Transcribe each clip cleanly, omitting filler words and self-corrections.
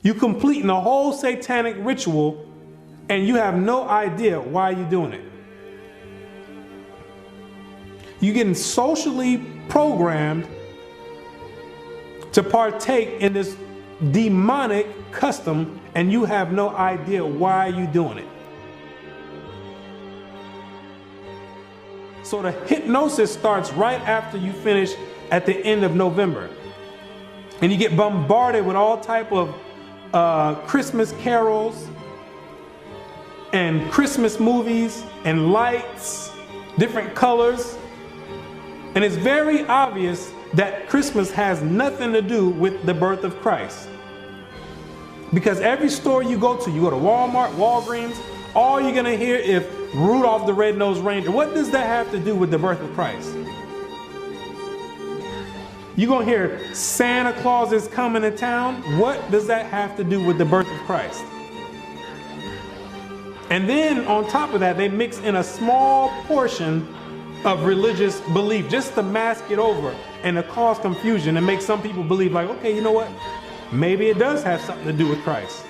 You completing a whole satanic ritual and you have no idea why you're doing it. You're getting socially programmed to partake in this demonic custom and you have no idea why you're doing it. So the hypnosis starts right after you finish at the end of November. And you get bombarded with all type of Christmas carols and Christmas movies and lights, different colors. And it's very obvious that Christmas has nothing to do with the birth of Christ. Because every store you go to Walmart, Walgreens, all you're gonna hear is Rudolph the Red-Nosed Reindeer. What does that have to do with the birth of Christ? You're gonna hear Santa Claus is coming to town. What does that have to do with the birth of Christ? And then on top of that, they mix in a small portion of religious belief just to mask it over and to cause confusion and make some people believe like, okay, you know what? Maybe it does have something to do with Christ.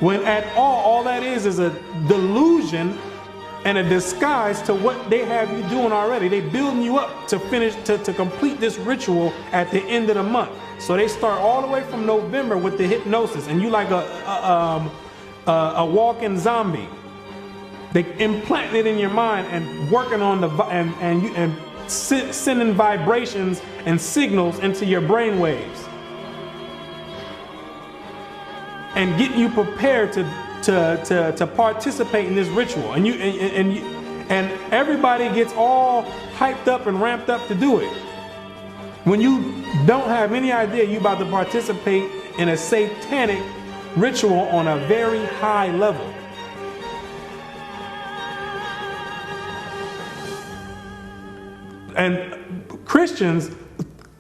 When at all that is a delusion and a disguise to what they have you doing already. They building you up to finish, to complete this ritual at the end of the month. So they start all the way from November with the hypnosis, and you like a walking zombie. They implant it in your mind and working on the sending vibrations and signals into your brain waves, and getting you prepared to participate in this ritual. And everybody gets all hyped up and ramped up to do it, when you don't have any idea you're about to participate in a satanic ritual on a very high level. And Christians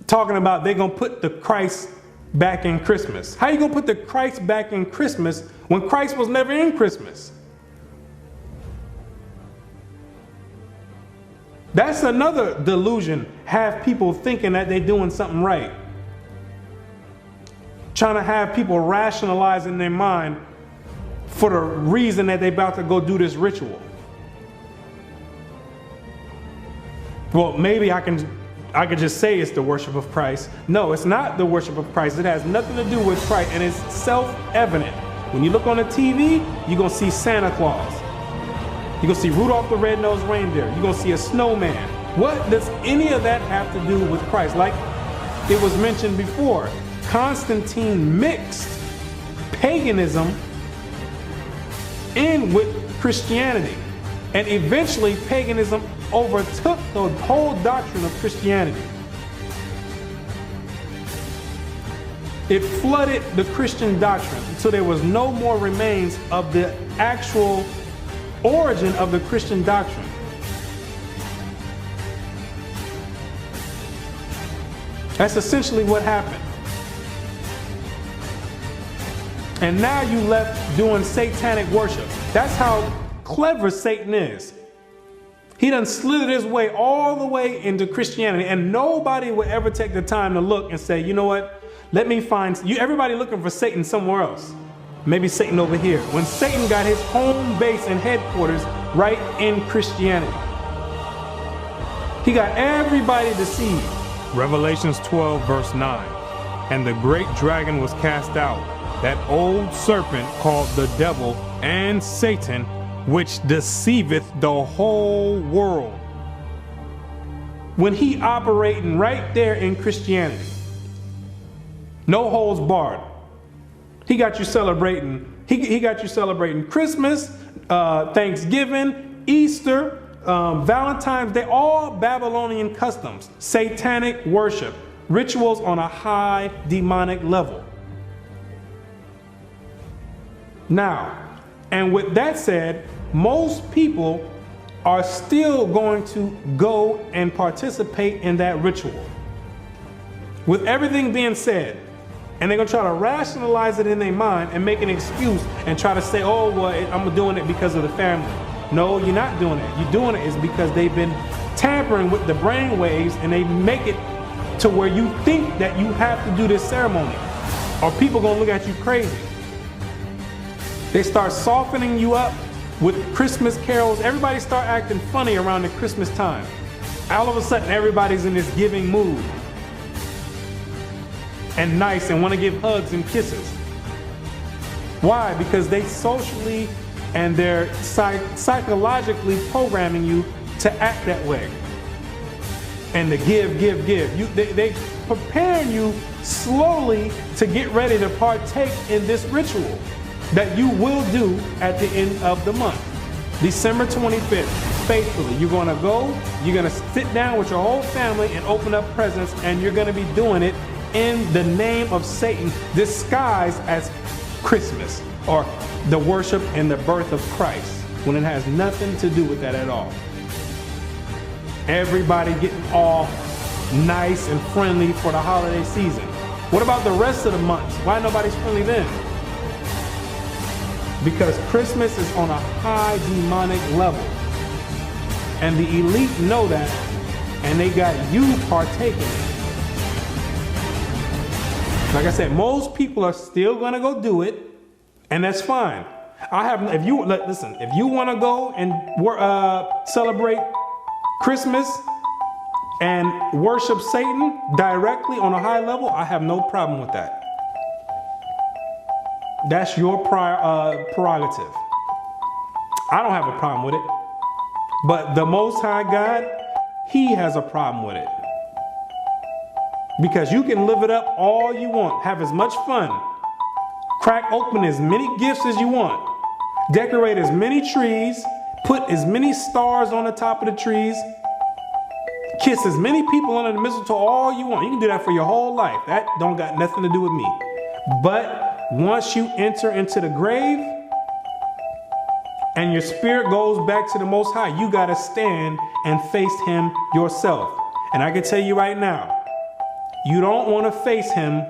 talking about they're gonna put the Christ back in Christmas. How you gonna put the Christ back in Christmas when Christ was never in Christmas? That's another delusion. Have people thinking that they're doing something right. Trying to have people rationalize in their mind for the reason that they're about to go do this ritual. Well, maybe I could just say it's the worship of Christ. No, it's not the worship of Christ. It has nothing to do with Christ, and it's self-evident. When you look on the TV, you're gonna see Santa Claus. You're gonna see Rudolph the Red-Nosed Reindeer. You're gonna see a snowman. What does any of that have to do with Christ? Like it was mentioned before, Constantine mixed paganism in with Christianity. And eventually paganism overtook the whole doctrine of Christianity. It flooded the Christian doctrine until there was no more remains of the actual origin of the Christian doctrine. That's essentially what happened. And now you left doing satanic worship. That's how clever Satan is. He done slid his way all the way into Christianity, and nobody would ever take the time to look and say, you know what, let me find you. Everybody looking for Satan somewhere else. Maybe Satan over here. When Satan got his home base and headquarters right in Christianity. He got everybody deceived. Revelations 12 verse 9. And the great dragon was cast out, that old serpent called the devil and Satan, which deceiveth the whole world. When he operating right there in Christianity, no holds barred. He got you celebrating. He got you celebrating Christmas, Thanksgiving, Easter, Valentine's Day, all Babylonian customs, satanic worship, rituals on a high demonic level. Now, and with that said, most people are still going to go and participate in that ritual. With everything being said, and they're gonna try to rationalize it in their mind and make an excuse and try to say, oh, well, I'm doing it because of the family. No, you're not doing it. You're doing it is because they've been tampering with the brain waves, and they make it to where you think that you have to do this ceremony. or people gonna look at you crazy. They start softening you up with Christmas carols. Everybody start acting funny around the Christmas time. All of a sudden, everybody's in this giving mood and nice and want to give hugs and kisses. Why? Because they socially and they're psychologically programming you to act that way and to give. They preparing you slowly to get ready to partake in this ritual that you will do at the end of the month. December 25th, faithfully, you're going to go, you're going to sit down with your whole family and open up presents, and you're going to be doing it in the name of Satan, disguised as Christmas or the worship and the birth of Christ, when it has nothing to do with that at all. Everybody getting all nice and friendly for the holiday season. What about the rest of the months? Why nobody's friendly then? Because Christmas is on a high demonic level. And the elite know that, and they got you partaking. Like I said, most people are still gonna go do it, and that's fine. If you want to go and celebrate Christmas and worship Satan directly on a high level, I have no problem with that. That's your prerogative. I don't have a problem with it. But the Most High God, He has a problem with it. Because you can live it up all you want, have as much fun, crack open as many gifts as you want, decorate as many trees, put as many stars on the top of the trees, kiss as many people under the mistletoe all you want. You can do that for your whole life. That don't got nothing to do with me. But once you enter into the grave and your spirit goes back to the Most High, you got to stand and face Him yourself. And I can tell you right now, you don't want to face Him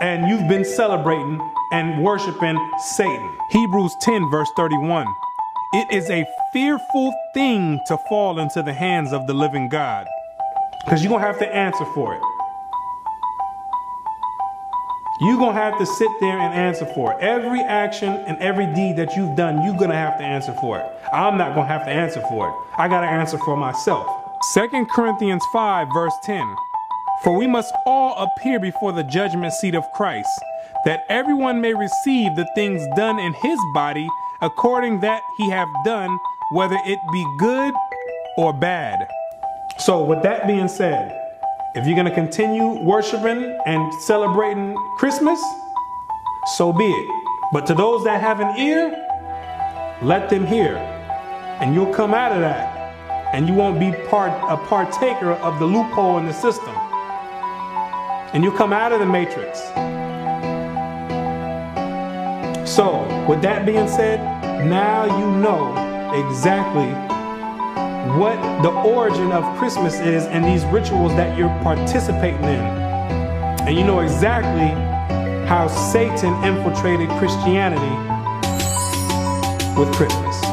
and you've been celebrating and worshiping Satan. Hebrews 10 verse 31. It is a fearful thing to fall into the hands of the living God, because you're going to have to answer for it. You're going to have to sit there and answer for it. Every action and every deed that you've done, you're going to have to answer for it. I'm not going to have to answer for it. I got to answer for myself. 2 Corinthians 5 verse 10. For we must all appear before the judgment seat of Christ, that everyone may receive the things done in his body according that he have done, whether it be good or bad. So with that being said, if you're going to continue worshiping and celebrating Christmas, so be it. But to those that have an ear, let them hear. And you'll come out of that. And you won't be a partaker of the loophole in the system. And you'll come out of the matrix. So, with that being said, now you know exactly what the origin of Christmas is and these rituals that you're participating in. And you know exactly how Satan infiltrated Christianity with Christmas.